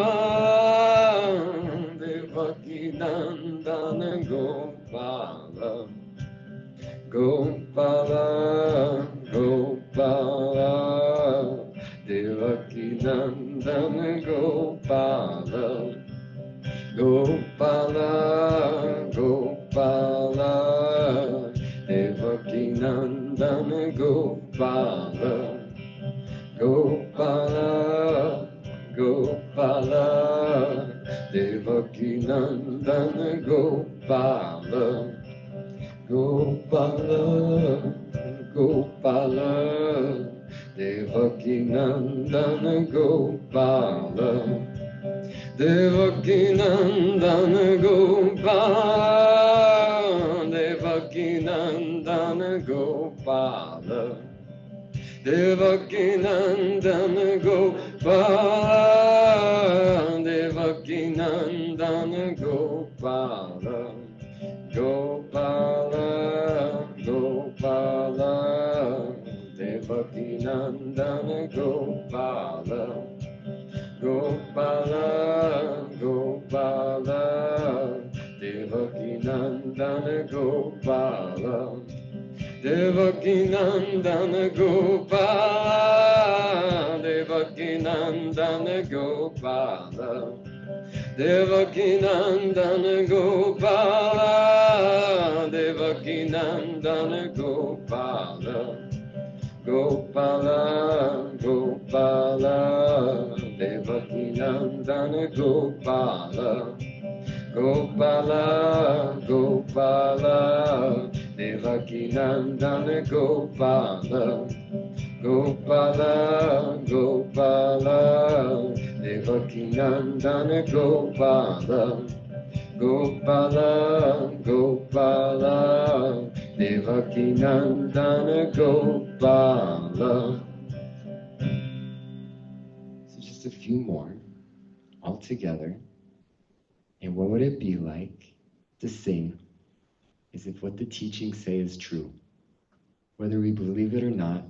Devaki Nandana Gopala, Gopala, Gopala, Devaki Nandana Gopala, Gopala, Gopala, Devaki Nandana Gopala, Gopala, Gopala, Devaki Nandana Gopala, Gopala, Gopala, Devaki Nandana Gopala, Devaki Nandana Gopala, Devaki Nandana Gopala, Devaki Nandana Gopala, Devaki Nandana Gopala, Gopala, Gopala, Devaki Nandana Gopala, Gopala, Gopala, Devaki Nandana Gopala, Devaki Nandana Gopala, Devaki Nandana Gopala, Devaki Nandana Gopala, Devaki Nandana Gopala, Gopala, Gopala, Devaki Nandana Gopala, Gopala, Gopala, Devaki Nandana Gopala, Gopala, Gopala, Devaki Nandana Gopala, Gopala, Gopala, Devaki Nandana Gopala. So just a few more all together. And what would it be like to sing as if what the teachings say is true? Whether we believe it or not,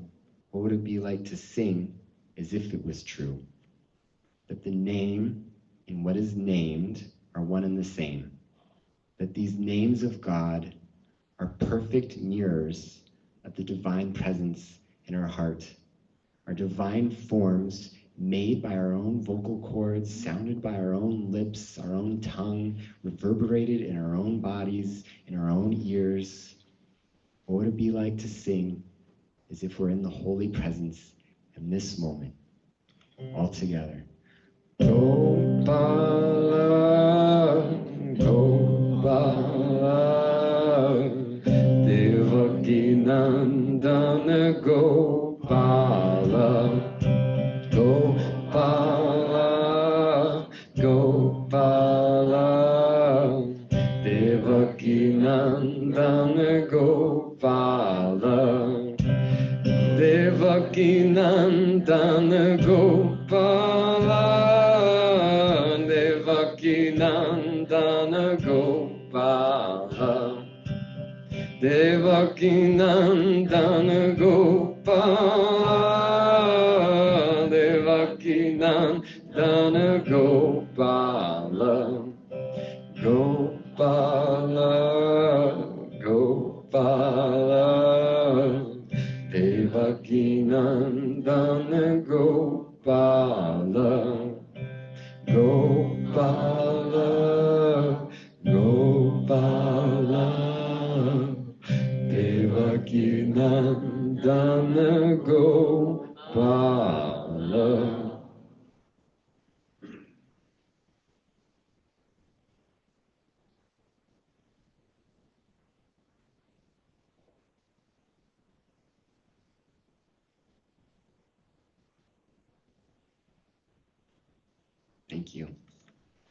what would it be like to sing as if it was true? That the name and what is named are one and the same. That these names of God are perfect mirrors of the divine presence in our heart, are divine forms made by our own vocal cords, sounded by our own lips, our own tongue, reverberated in our own bodies, in our own ears. What would it be like to sing as if we're in the holy presence in this moment, all together? Gopala, Devaki Nandana Gopala Devaki Nandana Gopala Devaki Nandana Gopala Gopala Gopala Devaki Nandana Gopala Gopala Gopala Devaki Nandana Gopala. Thank you.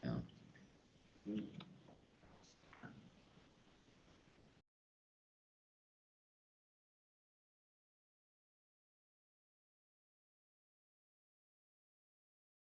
Yeah.